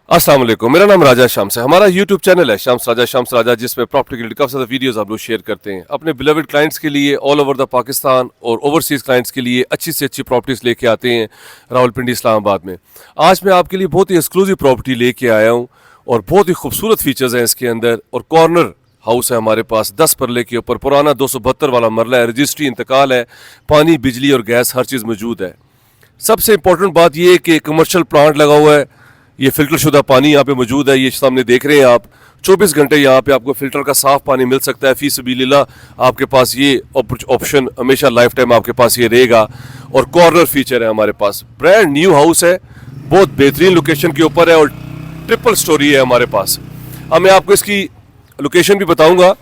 अस्सलाम वालेकुम। मेरा नाम राजा शम्स है। हमारा यूट्यूब चैनल है शम्स राजा जिसमें प्रॉपर्टी रिलेटेड काफ़ी ज़्यादा वीडियोस आप लोग शेयर करते हैं अपने बिलवेड क्लाइंट्स के लिए ऑल ओवर द पाकिस्तान और ओवरसीज़ क्लाइंट्स के लिए अच्छी से अच्छी प्रॉपर्टीज़ लेके आते हैं रावलपिंडी इस्लामाबाद में। आज मैं आपके लिए बहुत ही एक्सक्लूसिव प्रॉपर्टी लेके आया हूँ और बहुत ही खूबसूरत फीचर्स हैं इसके अंदर। और कॉर्नर हाउस है हमारे पास 10 मरले के ऊपर, पुराना 272 वाला मरला है, रजिस्ट्री इंतकाल है, पानी बिजली और गैस हर चीज़ मौजूद है। सबसे इंपॉर्टेंट बात यह है कि कमर्शियल प्लांट लगा हुआ है, ये फिल्टर शुदा पानी यहाँ पे मौजूद है। ये सामने देख रहे हैं आप, 24 घंटे यहाँ पे आपको फिल्टर का साफ पानी मिल सकता है। फी सबीलिल्लाह आपके पास ये ऑप्शन हमेशा लाइफ टाइम आपके पास ये रहेगा। और कॉर्नर फीचर है हमारे पास, ब्रांड न्यू हाउस है, बहुत बेहतरीन लोकेशन के ऊपर है और ट्रिपल स्टोरी है हमारे पास। अब मैं आपको इसकी लोकेशन भी बताऊंगा।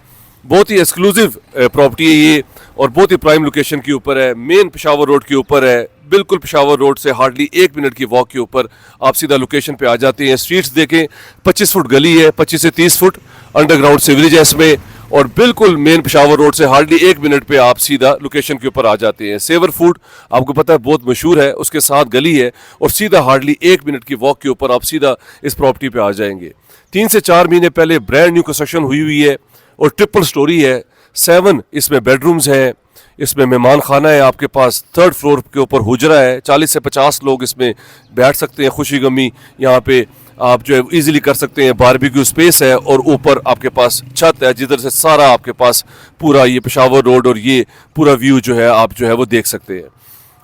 बहुत ही एक्सक्लूसिव प्रॉपर्टी है ये और बहुत ही प्राइम लोकेशन के ऊपर है, मेन पेशावर रोड के ऊपर है। बिल्कुल पेशावर रोड से हार्डली 1 मिनट की वॉक के ऊपर आप सीधा लोकेशन पे आ जाते हैं। स्ट्रीट्स देखें, 25 फुट गली है, 25 से 30 फुट अंडरग्राउंड सीवरेज है इसमें और बिल्कुल मेन पेशावर रोड से हार्डली 1 मिनट पे आप सीधा लोकेशन के ऊपर आ जाते हैं। सेवर फूड आपको पता है बहुत मशहूर है, उसके साथ गली है और सीधा हार्डली 1 मिनट की वॉक के ऊपर आप सीधा इस प्रॉपर्टी पे आ जाएंगे। 3 से 4 महीने पहले ब्रांड न्यू कंस्ट्रक्शन हुई है और ट्रिपल स्टोरी है। 7 इसमें बेडरूम्स हैं, इसमें मेहमान खाना है आपके पास, 3rd फ्लोर के ऊपर हुजरा है, 40 से 50 लोग इसमें बैठ सकते हैं। खुशी गमी यहाँ पे आप जो है इजीली कर सकते हैं। बारबेक्यू स्पेस है और ऊपर आपके पास छत है जिधर से सारा आपके पास पूरा ये पेशावर रोड और ये पूरा व्यू जो है आप जो है वो देख सकते हैं।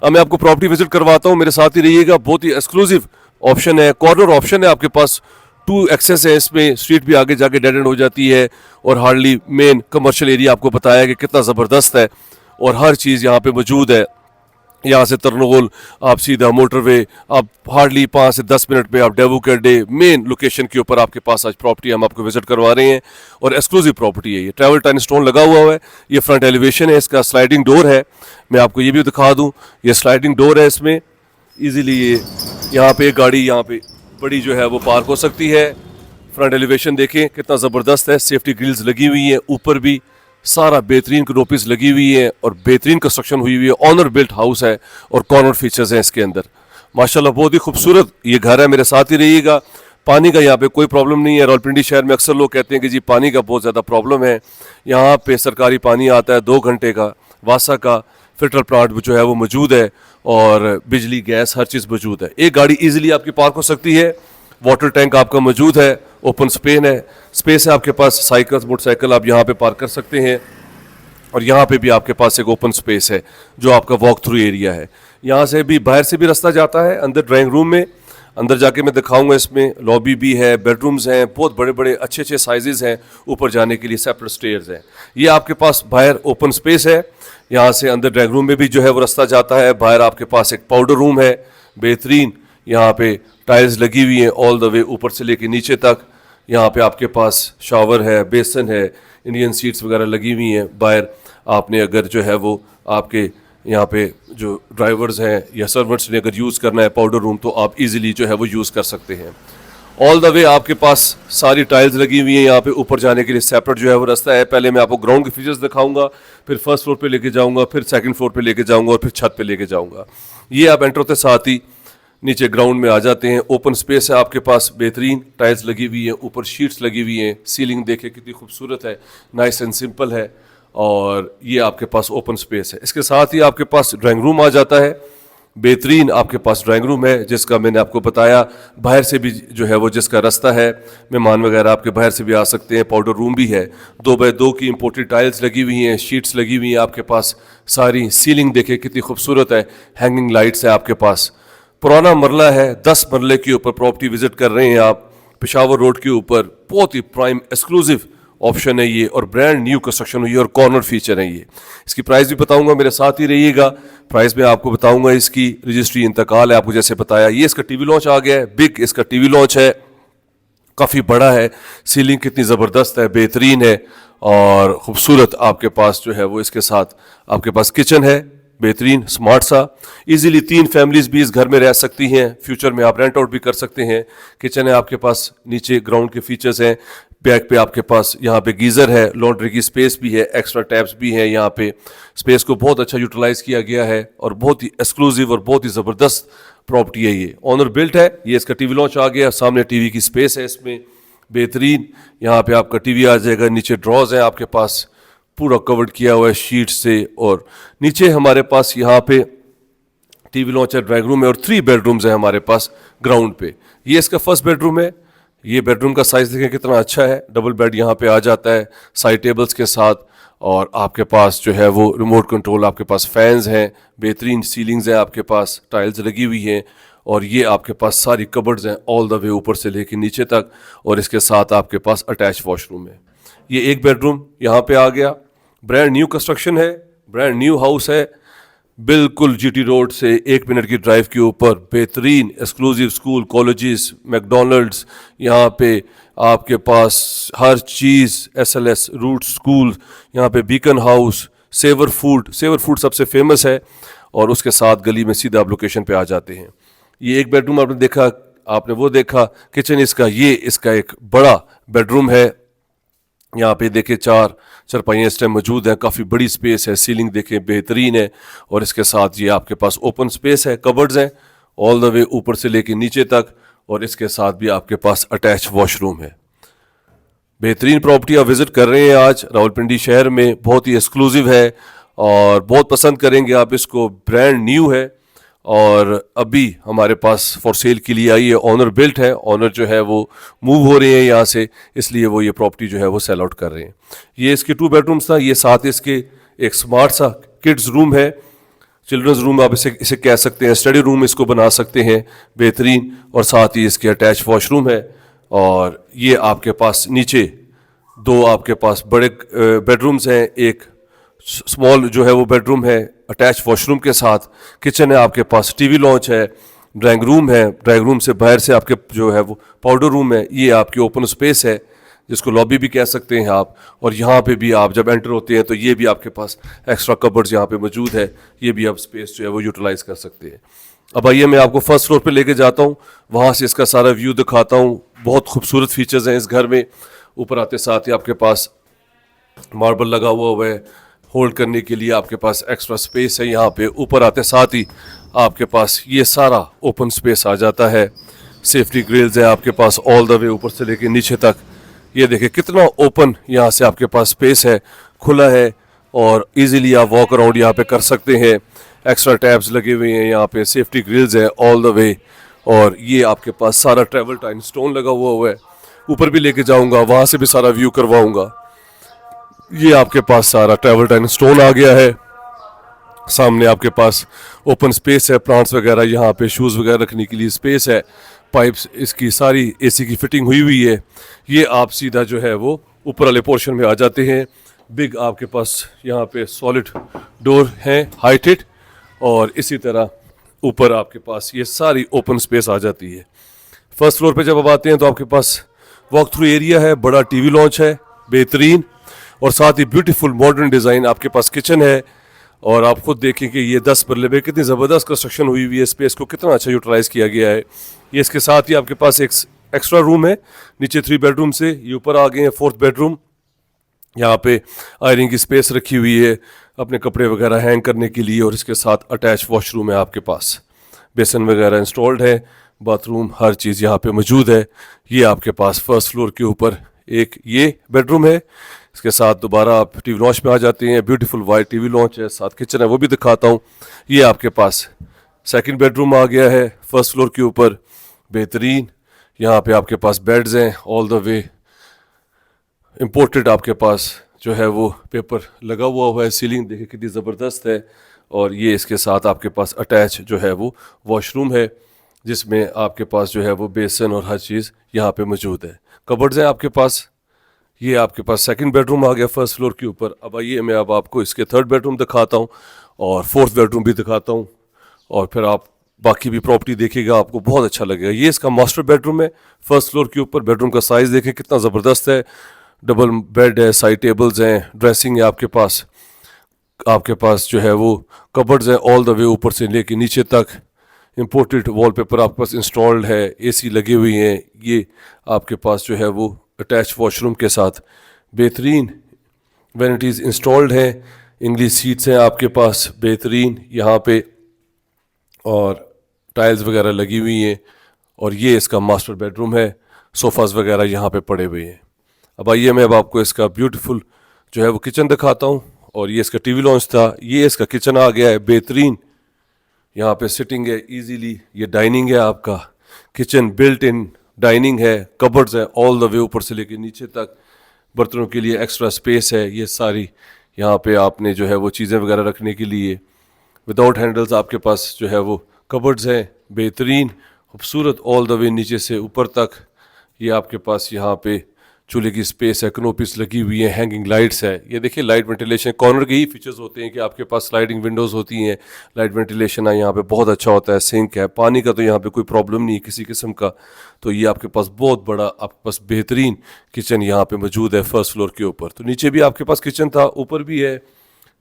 अब मैं आपको प्रॉपर्टी विजिट करवाता हूँ, मेरे साथ ही रहिएगा। बहुत ही एक्सक्लूसिव ऑप्शन है, कॉर्नर ऑप्शन है आपके पास, 2 एक्सेस है इसमें, स्ट्रीट भी आगे जाके डेड एंड हो जाती है और हार्डली मेन कमर्शियल एरिया आपको बताया कि कितना ज़बरदस्त है और हर चीज़ यहाँ पे मौजूद है। यहाँ से तरनगोल आप सीधा मोटरवे, आप हार्डली 5 से 10 मिनट में आप डेवू कर डे मेन लोकेशन के ऊपर आपके पास आज प्रॉपर्टी हम आपको विजिट करवा रहे हैं और एक्सक्लूसिव प्रॉपर्टी है ये। ट्रैवल टाइन स्टोन लगा हुआ है, ये फ्रंट एलिवेशन है, इसका स्लाइडिंग डोर है। मैं आपको ये भी दिखा दूँ, ये स्लाइडिंग डोर है, इसमें ईजिली ये यहाँ पे गाड़ी यहाँ पे बड़ी जो है वो पार्क हो सकती है। फ्रंट एलिवेशन देखें कितना ज़बरदस्त है, सेफ्टी ग्रिल्स लगी हुई हैं, ऊपर भी सारा बेहतरीन कनोपीज लगी हुई है और बेहतरीन कंस्ट्रक्शन हुई हुई है। ऑनर बिल्ट हाउस है और कॉर्नर फीचर्स हैं इसके अंदर। माशाल्लाह बहुत ही खूबसूरत ये घर है, मेरे साथ ही रहिएगा। पानी का यहाँ पे कोई प्रॉब्लम नहीं है। रावलपिंडी शहर में अक्सर लोग कहते हैं कि जी पानी का बहुत ज़्यादा प्रॉब्लम है, यहाँ पे सरकारी पानी आता है 2 घंटे का, वासा का फिल्टर प्लांट जो है वो मौजूद है और बिजली गैस हर चीज़ मौजूद है। एक गाड़ी ईजिली आपकी पार्क हो सकती है, वाटर टैंक आपका मौजूद है, ओपन स्पेस है आपके पास, साइकिल मोटरसाइकिल आप यहाँ पे पार्क कर सकते हैं। और यहाँ पे भी आपके पास एक ओपन स्पेस है जो आपका वॉक थ्रू एरिया है। यहाँ से भी बाहर से भी रास्ता जाता है अंदर ड्राइंग रूम में, अंदर जाके मैं दिखाऊंगा। इसमें लॉबी भी है, बेडरूम्स हैं, बहुत बड़े बड़े अच्छे अच्छे साइजेस हैं, ऊपर जाने के लिए सेपरेट स्टेयर्स हैं। ये आपके पास बाहर ओपन स्पेस है, यहाँ से अंदर ड्राइंग रूम में भी जो है वो रास्ता जाता है। बाहर आपके पास एक पाउडर रूम है बेहतरीन, यहाँ पे टाइल्स लगी हुई हैं ऑल द वे ऊपर से लेके नीचे तक। यहाँ पे आपके पास शावर है, बेसन है, इंडियन सीट्स वगैरह लगी हुई हैं। बाहर आपने अगर जो है वो आपके यहाँ पे जो ड्राइवर्स हैं या सर्वेंट्स ने अगर यूज़ करना है पाउडर रूम तो आप इजीली जो है वो यूज़ कर सकते हैं। ऑल द वे आपके पास सारी टाइल्स लगी हुई हैं। यहाँ पे ऊपर जाने के लिए सेपरेट जो है वो रास्ता है। पहले मैं आपको ग्राउंड के फीचर्स दिखाऊंगा, फिर 1st फ्लोर पे लेके जाऊँगा, फिर 2nd फ्लोर पे लेके जाऊँगा और फिर छत पे लेके जाऊँगा। ये आप एंटर होते साथ ही नीचे ग्राउंड में आ जाते हैं। ओपन स्पेस है आपके पास, बेहतरीन टाइल्स लगी हुई हैं, ऊपर शीट्स लगी हुई हैं, सीलिंग देखे कितनी खूबसूरत है, नाइस एंड सिंपल है। और ये आपके पास ओपन स्पेस है। इसके साथ ही आपके पास ड्राइंग रूम आ जाता है, बेहतरीन आपके पास ड्राइंग रूम है जिसका मैंने आपको बताया बाहर से भी जो है वो जिसका रास्ता है, मेहमान वगैरह आपके बाहर से भी आ सकते हैं। पाउडर रूम भी है, 2x2 की इंपोर्टेड टाइल्स लगी हुई हैं, शीट्स लगी हुई हैं आपके पास सारी। सीलिंग देखे कितनी खूबसूरत है, हैंगिंग लाइट्स है आपके पास। पुराना मरला है, 10 मरले के ऊपर प्रॉपर्टी विजिट कर रहे हैं आप, पेशावर रोड के ऊपर। बहुत ही प्राइम एक्सक्लूसिव ऑप्शन है ये और ब्रांड न्यू कंस्ट्रक्शन हुई है और कॉर्नर फीचर है ये। इसकी प्राइस भी बताऊंगा, मेरे साथ ही रहिएगा। प्राइस में आपको बताऊंगा, इसकी रजिस्ट्री इंतकाल है आपको जैसे बताया। ये इसका टीवी लॉन्च आ गया है, बिग इसका टीवी लॉन्च है, काफ़ी बड़ा है, सीलिंग कितनी ज़बरदस्त है, बेहतरीन है और ख़ूबसूरत आपके पास जो है वो इसके साथ आपके पास किचन है बेहतरीन स्मार्ट सा। इजीली 3 फैमिलीज़ भी इस घर में रह सकती हैं, फ्यूचर में आप रेंट आउट भी कर सकते हैं। किचन है आपके पास, नीचे ग्राउंड के फीचर्स हैं, बैक पे आपके पास यहाँ पे गीज़र है, लॉन्ड्री की स्पेस भी है, एक्स्ट्रा टैब्स भी हैं यहाँ पे। स्पेस को बहुत अच्छा यूटिलाइज किया गया है और बहुत ही एक्सक्लूसिव और बहुत ही ज़बरदस्त प्रॉपर्टी है ये। ऑनर बिल्ट है, ये इसका टीवी लॉन्च आ गया, सामने टीवी की स्पेस है इसमें बेहतरीन। यहाँ पे आपका टीवी आ जाएगा, नीचे ड्रॉज है आपके पास, पूरा कवर्ड किया हुआ है शीट से। और नीचे हमारे पास यहाँ पे टीवी लॉन्च है, ड्राइंग रूम है और 3 बेडरूम्स हैं हमारे पास ग्राउंड पे। ये इसका फर्स्ट बेडरूम है। ये बेडरूम का साइज देखें कितना अच्छा है, डबल बेड यहाँ पे आ जाता है साइड टेबल्स के साथ। और आपके पास जो है वो रिमोट कंट्रोल, आपके पास फैंस हैं, बेहतरीन सीलिंग्स हैं आपके पास, टाइल्स लगी हुई हैं। और ये आपके पास सारी कबर्ड्स हैं ऑल द वे ऊपर से लेके नीचे तक। और इसके साथ आपके पास अटैच वॉशरूम है। ये एक बेडरूम यहाँ पे आ गया, ब्रांड न्यू कंस्ट्रक्शन है, ब्रांड न्यू हाउस है, बिल्कुल जीटी रोड से 1 मिनट की ड्राइव के ऊपर। बेहतरीन एक्सक्लूसिव स्कूल, कॉलेजेस, मैकडोनल्ड्स, यहाँ पे आपके पास हर चीज़, एसएलएस रूट स्कूल, यहाँ पे बीकन हाउस, सेवर फूड सबसे फेमस है। और उसके साथ गली में सीधा आप लोकेशन पे आ जाते हैं। ये एक बेडरूम आपने देखा, आपने वो देखा किचन इसका, ये इसका एक बड़ा बेडरूम है। यहाँ पे देखें 4 चारपाइयाँ इस टाइम मौजूद हैं, काफ़ी बड़ी स्पेस है, सीलिंग देखें बेहतरीन है। और इसके साथ ये आपके पास ओपन स्पेस है, कबर्ड्स हैं ऑल द वे ऊपर से लेके नीचे तक। और इसके साथ भी आपके पास अटैच वॉशरूम है। बेहतरीन प्रॉपर्टी आप विजिट कर रहे हैं आज रावलपिंडी शहर में, बहुत ही एक्सक्लूसिव है और बहुत पसंद करेंगे आप इसको। ब्रांड न्यू है और अभी हमारे पास फॉर सेल के लिए आई है। ऑनर बिल्ट है, ऑनर जो है वो मूव हो रहे हैं यहाँ से, इसलिए वो ये प्रॉपर्टी जो है वो सेल आउट कर रहे हैं। ये इसके 2 बेडरूम्स था, ये साथ इसके एक स्मार्ट सा किड्स रूम है, चिल्ड्रंस रूम आप इसे कह सकते हैं, स्टडी रूम इसको बना सकते हैं बेहतरीन। और साथ ही इसके अटैच वॉशरूम है। और ये आपके पास नीचे 2 आपके पास बड़े बेडरूम्स हैं, एक स्मॉल जो है वो बेडरूम है अटैच वॉशरूम के साथ, किचन है आपके पास, टीवी लॉन्च है, ड्राइंग रूम है, ड्राइंग रूम से बाहर से आपके जो है वो पाउडर रूम है, ये आपकी ओपन स्पेस है जिसको लॉबी भी कह सकते हैं आप। और यहाँ पे भी आप जब एंटर होते हैं तो ये भी आपके पास एक्स्ट्रा कबर्ड्स यहाँ पे मौजूद है, ये भी आप स्पेस जो है वो यूटिलाइज कर सकते हैं। अब आइए मैं आपको फर्स्ट फ्लोर पे लेके जाता हूँ, वहाँ से इसका सारा व्यू दिखाता हूँ। बहुत खूबसूरत फीचर्स हैं इस घर में। ऊपर आते साथ ही आपके पास मार्बल लगा हुआ है, होल्ड करने के लिए आपके पास एक्स्ट्रा स्पेस है यहाँ पे। ऊपर आते साथ ही आपके पास ये सारा ओपन स्पेस आ जाता है, सेफ्टी ग्रिल्स है आपके पास ऑल द वे ऊपर से लेके नीचे तक। ये देखिए कितना ओपन यहाँ से आपके पास स्पेस है, खुला है और इजीली आप वॉक अराउंड यहाँ पे कर सकते हैं। एक्स्ट्रा टैब्स लगे हुए हैं यहाँ पे, सेफ्टी ग्रिल्स है ऑल द वे। और ये आपके पास सारा ट्रैवल टाइम स्टोन लगा हुआ है, ऊपर भी लेके जाऊंगा, वहाँ से भी सारा व्यू करवाऊंगा। ये आपके पास सारा ट्रैवल टाइम स्टोन आ गया है। सामने आपके पास ओपन स्पेस है, प्लांट्स वगैरह, यहाँ पे शूज़ वगैरह रखने के लिए स्पेस है। पाइप्स इसकी सारी एसी की फिटिंग हुई है। ये आप सीधा जो है वो ऊपर वाले पोर्शन में आ जाते हैं। बिग आपके पास यहाँ पे सॉलिड डोर हैं, हाइटेड। और इसी तरह ऊपर आपके पास ये सारी ओपन स्पेस आ जाती है। फर्स्ट फ्लोर पे जब आप आते हैं तो आपके पास वॉक थ्रू एरिया है, बड़ा टीवी लॉन्च है बेहतरीन, और साथ ही ब्यूटीफुल मॉडर्न डिज़ाइन आपके पास किचन है। और आप खुद देखें कि ये 10 मरले में कितनी ज़बरदस्त कंस्ट्रक्शन हुई हुई है, स्पेस को कितना अच्छा यूटिलाइज़ किया गया है। ये इसके साथ ही आपके पास एक एक्स्ट्रा रूम है नीचे 3 बेडरूम से, ये ऊपर आ गए हैं 4th बेडरूम। यहाँ पे आयरन की स्पेस रखी हुई है अपने कपड़े वगैरह हैंग करने के लिए। और इसके साथ अटैच वॉशरूम है आपके पास, बेसन वगैरह इंस्टॉल्ड है, बाथरूम, हर चीज़ यहाँ पे मौजूद है। ये आपके पास फर्स्ट फ्लोर के ऊपर एक ये बेडरूम है। इसके साथ दोबारा आप टीवी लॉन्च में आ जाते हैं, ब्यूटीफुल वाइट टीवी लॉन्च है, साथ किचन है, वो भी दिखाता हूँ। ये आपके पास सेकंड बेडरूम आ गया है फर्स्ट फ्लोर के ऊपर, बेहतरीन। यहाँ पे आपके पास बेड्स हैं ऑल द वे, इम्पोर्टेड आपके पास जो है वो पेपर लगा हुआ है। सीलिंग देखिए कितनी ज़बरदस्त है। और ये इसके साथ आपके पास अटैच जो है वो वॉशरूम है, जिसमें आपके पास जो है वो बेसन और हर चीज़ यहाँ पे मौजूद है। कबर्ड्स हैं आपके पास। ये आपके पास सेकंड बेडरूम आ गया फर्स्ट फ्लोर के ऊपर। अब आइए मैं अब आपको इसके 3rd बेडरूम दिखाता हूँ और 4th बेडरूम भी दिखाता हूँ, और फिर आप बाकी भी प्रॉपर्टी देखिएगा, आपको बहुत अच्छा लगेगा। ये इसका मास्टर बेडरूम है फर्स्ट फ्लोर के ऊपर। बेडरूम का साइज़ देखें कितना ज़बरदस्त है, डबल बेड है, साइड टेबल्स हैं, ड्रेसिंग है आपके पास जो है वो कबर्ड्स हैं ऑल द वे ऊपर से लेके नीचे तक। इम्पोर्टेड वॉलपेपर आपके पास इंस्टॉल्ड है, एसी लगे हुई हैं। ये आपके पास जो है वो अटैच वॉशरूम के साथ बेहतरीन वैनिटीज़ इंस्टॉल्ड हैं। इंग्लिश सीट्स हैं आपके पास बेहतरीन यहाँ पे, और टाइल्स वगैरह लगी हुई हैं। और ये इसका मास्टर बेडरूम है, सोफ़ाज़ वगैरह यहाँ पे पड़े हुए हैं। अब आइए मैं अब आपको इसका ब्यूटीफुल जो है वो किचन दिखाता हूँ। और ये इसका टीवी लॉन्च था, ये इसका किचन आ गया है बेहतरीन। यहाँ पे सिटिंग है इजीली, ये डाइनिंग है आपका, किचन बिल्ट इन डाइनिंग है, कबर्ड्स है ऑल द वे ऊपर से लेके नीचे तक, बर्तनों के लिए एक्स्ट्रा स्पेस है। ये सारी यहाँ पे आपने जो है वो चीज़ें वगैरह रखने के लिए विदाउट हैंडल्स आपके पास जो है वो कबर्ड्स हैं बेहतरीन खूबसूरत ऑल द वे नीचे से ऊपर तक। ये आपके पास यहाँ पे चूल्हे की स्पेस है, कनोपीस लगी हुई है, हैंगिंग लाइट्स है। ये देखिए लाइट वेंटिलेशन, कॉर्नर के ही फीचर्स होते हैं कि आपके पास स्लाइडिंग विंडोज़ होती हैं, लाइट वेंटिलेशन है यहाँ पे बहुत अच्छा होता है। सिंक है, पानी का तो यहाँ पे कोई प्रॉब्लम नहीं है किसी किस्म का। तो ये आपके पास बहुत बड़ा आपके पास बेहतरीन किचन यहाँ पे मौजूद है फर्स्ट फ्लोर के ऊपर। तो नीचे भी आपके पास किचन था, ऊपर भी है,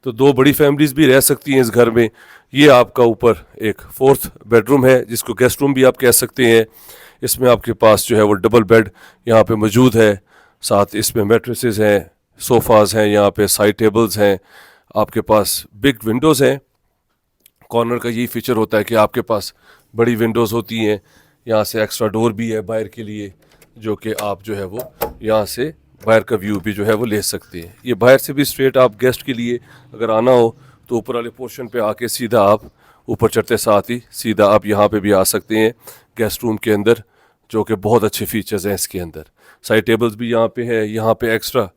तो दो बड़ी फैमिलीज भी रह सकती हैं इस घर में। ये आपका ऊपर एक फोर्थ बेडरूम है जिसको गेस्ट रूम भी आप कह सकते हैं। इसमें आपके पास जो है वो डबल बेड यहाँ पे मौजूद है, साथ इसमें मैट्रेसेस हैं, सोफ़ाज़ हैं, यहाँ पे साइड टेबल्स हैं, आपके पास बिग विंडोज़ हैं। कॉर्नर का यही फीचर होता है कि आपके पास बड़ी विंडोज़ होती हैं, यहाँ से एक्स्ट्रा डोर भी है बाहर के लिए, जो कि आप जो है वो यहाँ से बाहर का व्यू भी जो है वो ले सकते हैं। ये बाहर से भी स्ट्रेट आप गेस्ट के लिए अगर आना हो तो ऊपर वाले पोर्शन पे आके सीधा आप ऊपर चढ़ते साथ ही सीधा आप यहाँ पे भी आ सकते हैं गेस्ट रूम के अंदर, जो कि बहुत अच्छे फीचर्स हैं इसके अंदर। साइड टेबल्स भी यहाँ पे है, यहाँ पे एक्स्ट्रा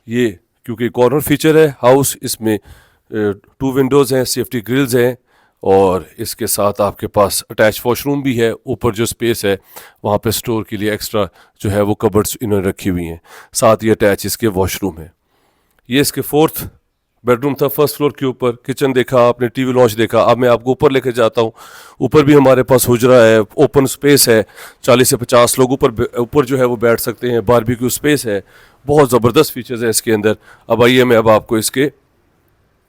ये क्योंकि कॉर्नर फीचर है हाउस, इसमें 2 विंडोज़ हैं, सेफ्टी ग्रिल्स हैं, और इसके साथ आपके पास अटैच वॉशरूम भी है। ऊपर जो स्पेस है वहाँ पे स्टोर के लिए एक्स्ट्रा जो है वो कबर्ड्स इन्होंने रखी हुई हैं, साथ ही अटैच इसके वॉशरूम है। ये इसके फोर्थ बेडरूम था फर्स्ट फ्लोर के ऊपर। किचन देखा आपने, टीवी लॉन्च देखा, अब मैं आपको ऊपर लेके जाता हूँ। ऊपर भी हमारे पास हुजरा है, ओपन स्पेस है, 40 से 50 लोग ऊपर जो है वो बैठ सकते हैं, बारबेक्यू स्पेस है, बहुत ज़बरदस्त फीचर्स है इसके अंदर। अब आइए मैं अब आपको इसके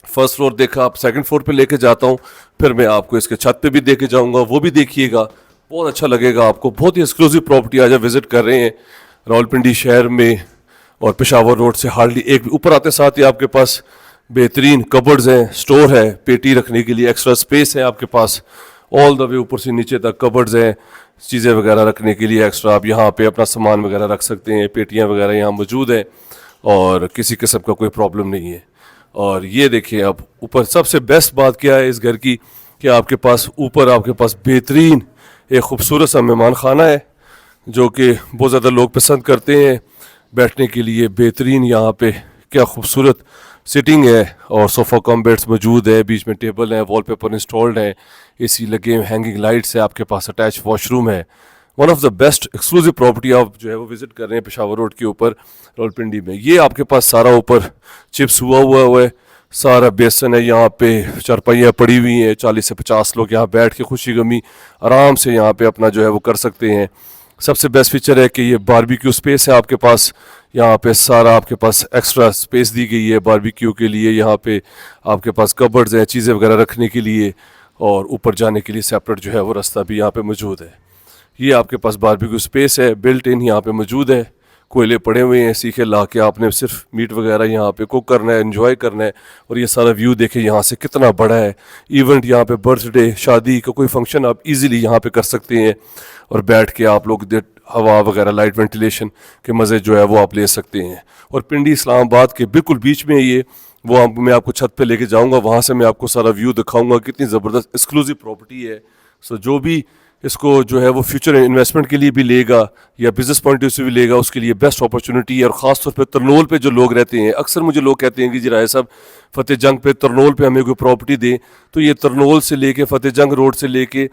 फर्स्ट फ्लोर देखा, आप सेकंड फ्लोर पे लेके जाता हूँ, फिर मैं आपको इसके छत पे भी देके जाऊँगा, वो भी देखिएगा, बहुत अच्छा लगेगा आपको। बहुत ही एक्सक्लूसिव प्रॉपर्टी आज आप विजिट कर रहे हैं रावलपिंडी शहर में, और पेशावर रोड से हार्डली एक ऊपर आते साथ ही आपके पास बेहतरीन कबर्ड्स हैं, स्टोर है, पेटी रखने के लिए एक्स्ट्रा स्पेस है आपके पास ऑल द वे ऊपर से नीचे तक, कबर्ड्स हैं, चीज़ें वगैरह रखने के लिए एक्स्ट्रा आप यहाँ पे अपना सामान वगैरह रख सकते हैं, पेटियाँ वगैरह यहाँ मौजूद हैं और किसी किस्म का कोई प्रॉब्लम नहीं है। और ये देखिए अब ऊपर सबसे बेस्ट बात क्या है इस घर की कि आपके पास ऊपर आपके पास बेहतरीन एक खूबसूरत सा मेहमान खाना है, जो कि बहुत ज़्यादा लोग पसंद करते हैं बैठने के लिए। बेहतरीन यहाँ पे क्या खूबसूरत सिटिंग है, और सोफ़ा कम बेड्स मौजूद है, बीच में टेबल है, वॉलपेपर इंस्टॉल्ड है, एसी लगे हैं, हैंगिंग लाइट्स है, आपके पास अटैच वॉशरूम है। One of the best exclusive property आप जो है वो विजिट कर रहे हैं पेशावर रोड के ऊपर रावलपिंडी में। ये आपके पास सारा ऊपर चिप्स हुआ है, सारा बेसन है, यहाँ पे चारपाइयाँ पड़ी हुई हैं, 40 से 50 लोग यहाँ बैठ के खुशी गमी आराम से यहाँ पे अपना जो है वो कर सकते हैं। सबसे बेस्ट फीचर है कि ये बारबेक्यू स्पेस है आपके पास, यहाँ पे सारा आपके पास एक्स्ट्रा स्पेस दी गई है बारबेक्यू के लिए। यहाँ पे आपके पास कबर्ड्स हैं चीज़ें वगैरह रखने के लिए, और ऊपर जाने के लिए सेपरेट जो है वो रास्ता भी यहाँ पे मौजूद है। ये आपके पास बारबेक्यू स्पेस है बिल्ट इन यहाँ पे मौजूद है, कोयले पड़े हुए हैं, सीखे ला के आपने सिर्फ मीट वगैरह यहाँ पे कुक करना है, एंजॉय करना है। और ये सारा व्यू देखे यहाँ से कितना बड़ा है, इवेंट यहाँ पे बर्थडे शादी का कोई फंक्शन आप इजीली यहाँ पे कर सकते हैं, और बैठ के आप लोग हवा वगैरह लाइट वेंटिलेशन के मज़े जो है वो आप ले सकते हैं। और पिंडी इस्लामाबाद के बिल्कुल बीच में ये वो मैं आपको छत पे लेके जाऊँगा, वहाँ से मैं आपको सारा व्यू दिखाऊँगा, कितनी ज़बरदस्त एक्सक्लूसिव प्रॉपर्टी है। सो जो भी इसको जो है वो फ्यूचर इन्वेस्टमेंट के लिए भी लेगा या बिजनेस पॉइंट ऑफ से भी लेगा, उसके लिए बेस्ट अपॉर्चुनिटी है। और ख़ास तौर पे तरनोल पे जो लोग रहते हैं, अक्सर मुझे लोग कहते हैं कि जी राय साहब फतेह जंग पे तरनोल पे हमें कोई प्रॉपर्टी दे, तो ये तरनोल से लेके फतेह जंग रोड से लेके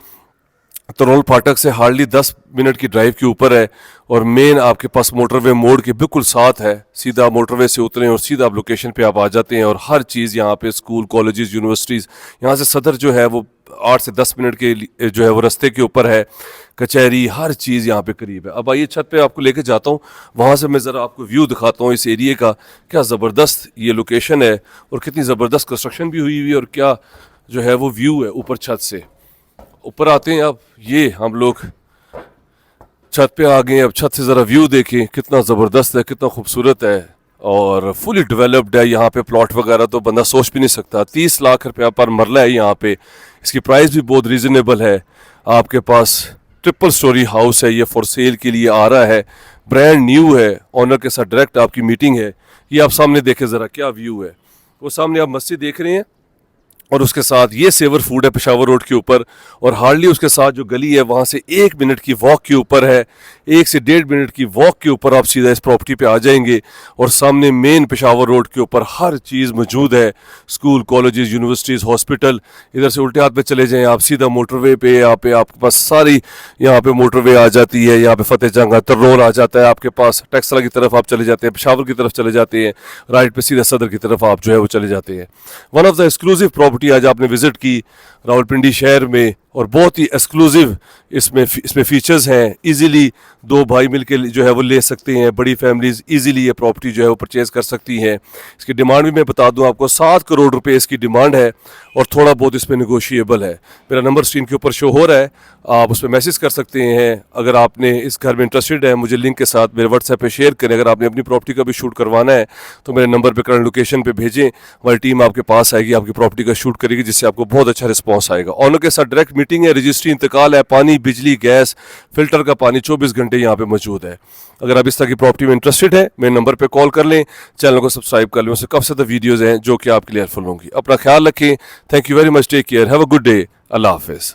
तरनोल फाटक से हार्डली 10 मिनट की ड्राइव के ऊपर है, और मेन आपके पास मोटरवे मोड़ के बिल्कुल साथ है। सीधा मोटरवे से उतरें और सीधा आप लोकेशन पे आप आ जाते हैं, और हर चीज़ यहाँ पे स्कूल कॉलेजेस यूनिवर्सिटीज़, यहाँ से सदर जो है वो 8 से 10 मिनट के जो है वो रास्ते के ऊपर है, कचहरी हर चीज़ यहाँ पे करीब है। अब आइए छत पे आपको लेके जाता हूँ, वहाँ से मैं ज़रा आपको व्यू दिखाता हूँ इस एरिए का, क्या ज़बरदस्त ये लोकेशन है और कितनी ज़बरदस्त कंस्ट्रक्शन भी हुई है, और क्या जो है वो व्यू है ऊपर छत से। ऊपर आते हैं अब, ये हम लोग छत पे आ गए, अब छत से ज़रा व्यू देखें कितना ज़बरदस्त है, कितना खूबसूरत है और फुली डेवलप्ड है। यहाँ पे प्लॉट वगैरह तो बंदा सोच भी नहीं सकता। 30 लाख रुपया पर मरला है यहाँ पे। इसकी प्राइस भी बहुत रीज़नेबल है। आपके पास ट्रिपल स्टोरी हाउस है, ये फॉर सेल के लिए आ रहा है, ब्रांड न्यू है, ऑनर के साथ डायरेक्ट आपकी मीटिंग है। ये आप सामने देखें ज़रा क्या व्यू है। वो सामने आप मस्जिद देख रहे हैं और उसके साथ ये सेवर फूड है पेशावर रोड के ऊपर, और हार्डली उसके साथ जो गली है वहाँ से 1 मिनट की वॉक के ऊपर है, 1 से 1.5 मिनट की वॉक के ऊपर आप सीधा इस प्रॉपर्टी पे आ जाएंगे। और सामने मेन पेशावर रोड के ऊपर हर चीज़ मौजूद है, स्कूल, कॉलेजेस, यूनिवर्सिटीज़, हॉस्पिटल। इधर से उल्टे हाथ पे चले जाएं आप सीधा मोटरवे पे, यहाँ पे आपके पास सारी यहाँ पे मोटरवे आ जाती है। यहाँ पे फतेह जंग तर्रोल आ जाता है आपके पास, टैक्सला की तरफ आप चले जाते हैं, पेशावर की तरफ चले जाते हैं, राइट पे सीधा सदर की तरफ आप जो है वो चले जाते हैं। One of the exclusive property आज आपने विजिट की रावलपिंडी शहर में, और बहुत ही एक्सक्लूसिव इसमें फीचर्स हैं। इजीली 2 भाई मिलके जो है वो ले सकते हैं, बड़ी फैमिलीज इजीली ये प्रॉपर्टी जो है वो परचेज कर सकती हैं। इसकी डिमांड भी मैं बता दूं आपको, 7 करोड़ रुपए इसकी डिमांड है और थोड़ा बहुत इसमें नेगोशिएबल है। मेरा नंबर स्क्रीन के ऊपर शो हो रहा है, आप उस पर मैसेज कर सकते हैं। अगर आपने इस घर में इंटरेस्टेड है, मुझे लिंक के साथ मेरे व्हाट्सएप पे शेयर करें। अगर आपने अपनी प्रॉपर्टी का भी शूट करवाना है तो मेरे नंबर पे करंट लोकेशन पे भेजें, हमारी टीम आपके पास आएगी, आपकी प्रॉपर्टी का शूट करेगी, जिससे आपको बहुत अच्छा रिस्पॉन्स आएगा। ऑनर के साथ डायरेक्ट मीटिंग है, रजिस्ट्री इंतकाल है, पानी, बिजली, गैस, फिल्टर का पानी 24 घंटे यहाँ पे मौजूद है। अगर आप इस तरह की प्रॉपर्टी में इंटरेस्टेड है, मेरे नंबर पे कॉल कर लें, चैनल को सब्सक्राइब कर लें। उससे काफ़ी ज़्यादा वीडियोज़ हैं जो कि आपके लिए हेल्पफुल होंगी। अपना ख्याल रखें। Thank you very much, take care, have a good day, अल्लाह हाफिज़।